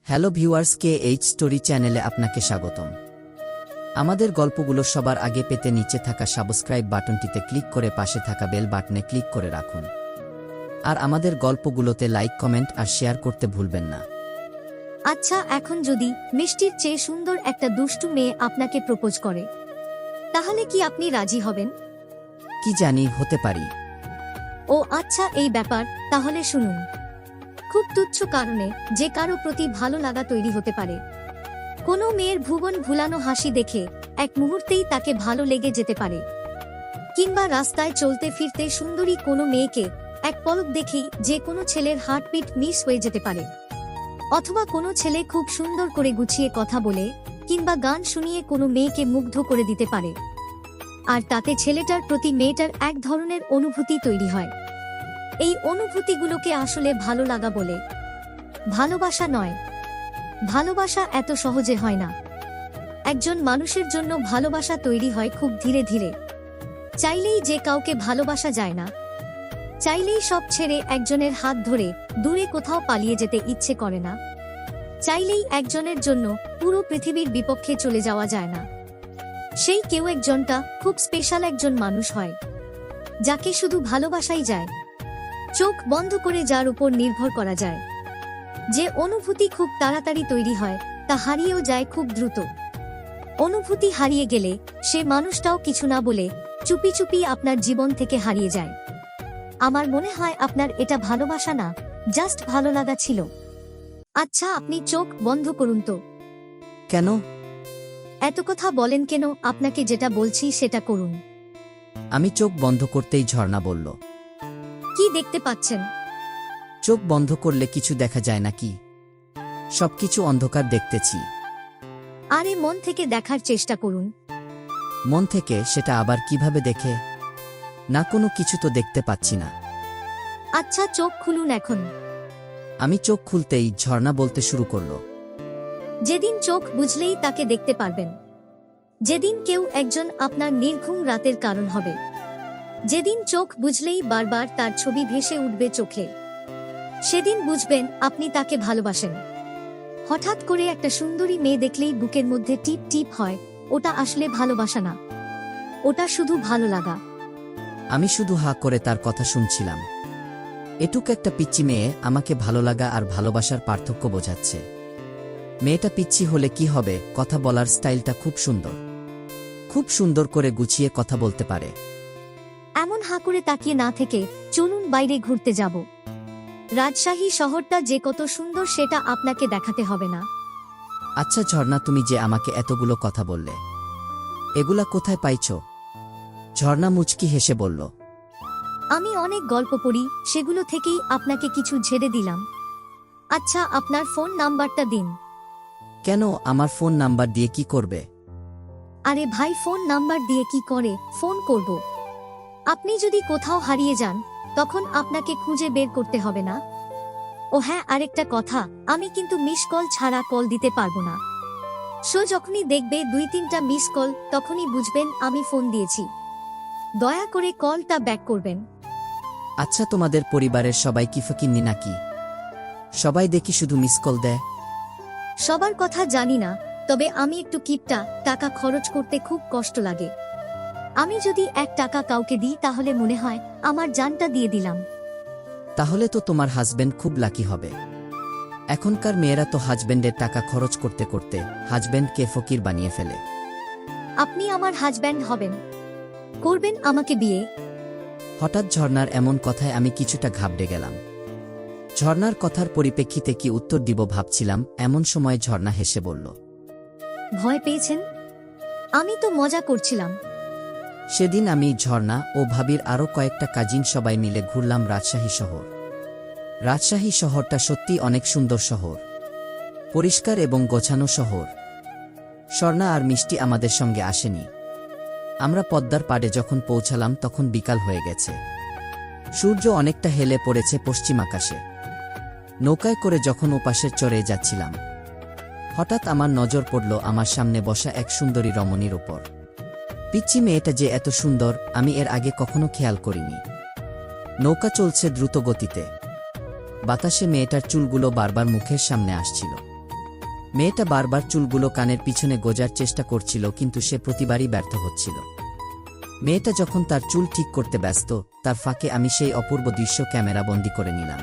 Hello viewers, KH story চ্যানেলে আপনাকে স্বাগতম। আমাদের গল্পগুলো সবার আগে পেতে নিচে থাকা সাবস্ক্রাইব বাটনটিতে ক্লিক করে পাশে থাকা বেল বাটনে ক্লিক করে রাখুন। আর আমাদের গল্পগুলোতে লাইক, কমেন্ট আর শেয়ার করতে ভুলবেন না। আচ্ছা, এখন যদি মিষ্টির চেয়ে সুন্দর একটা দুষ্টু মেয়ে আপনাকে প্রপোজ করে, তাহলে কি আপনি রাজি হবেন? কি জানি, হতে পারি। ও আচ্ছা, এই ব্যাপার। তাহলে শুনুন। খুব তুচ্ছ কারণে যে কারো প্রতি ভালো লাগা তৈরি হতে পারে। কোনো মেয়ের ভুবন ভুলানো হাসি দেখে এক মুহূর্তেই তাকে ভালো লেগে যেতে পারে। কিংবা রাস্তায় চলতে ফিরতে সুন্দরী কোনো মেয়েকে এক পলক দেখেই যে কোনো ছেলের হার্টবিট মিস হয়ে যেতে পারে। অথবা কোনো ছেলে খুব সুন্দর করে গুছিয়ে কথা বলে কিংবা গান শুনিয়ে কোনো মেয়েকে মুগ্ধ করে দিতে পারে। আর তাতে ছেলেটার প্রতি মেয়েটার এক ধরনের অনুভূতি তৈরি হয়। এই অনুভূতিগুলোকে আসলে ভালো লাগা বলে, ভালোবাসা নয়। ভালোবাসা এত সহজে হয় না। একজন মানুষের জন্য ভালোবাসা তৈরি হয় খুব ধীরে ধীরে। চাইলেই যে কাউকে ভালোবাসা যায় না। চাইলেই সব ছেড়ে একজনের হাত ধরে দূরে কোথাও পালিয়ে যেতে ইচ্ছে করে না। চাইলেই একজনের জন্য পুরো পৃথিবীর বিপক্ষে চলে যাওয়া যায় না। সেই কেউ একজনটা খুব স্পেশাল একজন মানুষ হয়, যাকে শুধু ভালোবাসাই যায়। চোখ বন্ধ করে যার উপর নির্ভর করা যায়। যে অনুভূতি খুব তাড়াতাড়ি তৈরি হয়, তা হারিয়েও যায় খুব দ্রুত। অনুভূতি হারিয়ে গেলে সে মানুষটাও কিছু না বলে চুপি চুপি আপনার জীবন থেকে হারিয়ে যায়। আমার মনে হয় আপনার এটা ভালোবাসা না, জাস্ট ভালো লাগা ছিল। আচ্ছা, আপনি চোখ বন্ধ করুন তো। কেন? এত কথা বলেন কেন? আপনাকে যেটা বলছি সেটা করুন। আমি চোখ বন্ধ করতেই ঝর্ণা বলল, কি দেখতে পাচ্ছেন? চোখ বন্ধ করলে কিছু দেখা যায় নাকি? সবকিছু অন্ধকার দেখতেছি। আরে মন থেকে দেখার চেষ্টা করুন। মন থেকে সেটা আবার কিভাবে দেখে? না, কোনো কিছু তো দেখতে পাচ্ছি না। আচ্ছা, চোখ খুলুন এখন। আমি চোখ খুলতেই ঝর্ণা বলতে শুরু করল, যেদিন চোখ বুঝলেই তাকে দেখতে পারবেন, যেদিন কেউ একজন আপনার নির্ঘুম রাতের কারণ হবে, যেদিন চোখ বুঝলেই বারবার তার ছবি ভেসে উঠবে চোখে, সেদিন বুঝবেন আপনি তাকে ভালোবাসেন। হঠাৎ করে একটা সুন্দরী মেয়ে দেখলেই বুকের মধ্যে টিপ টিপ হয়, ওটা আসলে ভালোবাসা না, ওটা শুধু ভালো লাগা। আমি শুধু হা করে তার কথা শুনছিলাম। এটুক একটা পিচ্চি মেয়ে আমাকে ভালো লাগা আর ভালোবাসার পার্থক্য বোঝাচ্ছে। মেয়েটা পিচ্চি হলে কি হবে, কথা বলার স্টাইলটা খুব সুন্দর, খুব সুন্দর করে গুছিয়ে কথা বলতে পারে। এমন হা করে তাকিয়ে না থেকে চলুন বাইরে ঘুরতে যাব। রাজশাহী শহরটা যে কত সুন্দর সেটা আপনাকে দেখাতে হবে না। আচ্ছা ঝর্ণা, তুমি যে আমাকে এতগুলো কথা বললে, এগুলা কোথায় পাইছো? ঝর্ণা মুচকি হেসে বলল, আমি অনেক গল্প পড়ি, সেগুলো থেকেই আপনাকে কিছু ঝেড়ে দিলাম। আচ্ছা, আপনার ফোন নাম্বারটা দিন। কেন? আমার ফোন নাম্বার দিয়ে কি করবে? আরে ভাই, ফোন নাম্বার দিয়ে কি করে? ফোন করব। আপনি যদি কোথাও হারিয়ে যান, তখন আপনাকে খুঁজে বের করতে হবে না। ও হ্যাঁ, আরেকটা কথা, আমি কিন্তু মিস কল ছাড়া কল দিতে পারবো না। যখনই দেখবে 2-3টা মিস কল, তখনই বুঝবেন আমি ফোন দিয়েছি। দয়া করে কলটা ব্যাক করবেন। আচ্ছা, তোমাদের পরিবারের সবাই কি ফকিন্নি নাকি? সবাই দেখি শুধু মিস কল দেয়। সবার কথা জানি না, তবে আমি একটু কিপটা, টাকা খরচ করতে খুব কষ্ট লাগে। আমি যদি 1 টাকা কাউকে দিই, তাহলে মনে হয় আমার জানটা দিয়ে দিলাম। তাহলে তো তোমার হাজবেন্ড খুব লাকি হবে। এখনকার মেয়েরা তো হাজবেন্ডের টাকা খরচ করতে করতে হাজবেন্ডকে ফকির বানিয়ে ফেলে। আপনি আমার হাজব্যান্ড হবেন? করবেন আমাকে বিয়ে? হঠাৎ ঝর্ণার এমন কথায় আমি কিছুটা ঘাবড়ে গেলাম। ঝর্ণার কথার পরিপ্রেক্ষিতে কি উত্তর দিব ভাবছিলাম, এমন সময় ঝর্ণা হেসে বলল, ভয় পেয়েছেন? আমি তো মজা করছিলাম। সেদিন আমি, ঝর্ণা ও ভাবির আরও কয়েকটা কাজিন সবাই মিলে ঘুরলাম রাজশাহী শহর। রাজশাহী শহরটা সত্যি অনেক সুন্দর শহর, পরিষ্কার এবং গোছানো শহর। স্বর্ণা আর মিষ্টি আমাদের সঙ্গে আসেনি। আমরা পদ্মার পাড়ে যখন পৌঁছালাম তখন বিকাল হয়ে গেছে। সূর্য অনেকটা হেলে পড়েছে পশ্চিম আকাশে। নৌকায় করে যখন ওপাশের চরে যাচ্ছিলাম, হঠাৎ আমার নজর পড়ল আমার সামনে বসা এক সুন্দরী রমণীর উপর। পিচ্চি মেয়েটা যে এত সুন্দর আমি এর আগে কখনো খেয়াল করিনি। নৌকা চলছে দ্রুত গতিতে। বাতাসে মেয়েটার চুলগুলো বারবার মুখের সামনে আসছিল। মেয়েটা বারবার চুলগুলো কানের পিছনে গোজার চেষ্টা করছিল, কিন্তু সে প্রতিবারই ব্যর্থ হচ্ছিল। মেয়েটা যখন তার চুল ঠিক করতে ব্যস্ত, তার ফাঁকে আমি সেই অপূর্ব দৃশ্য ক্যামেরাবন্দি করে নিলাম।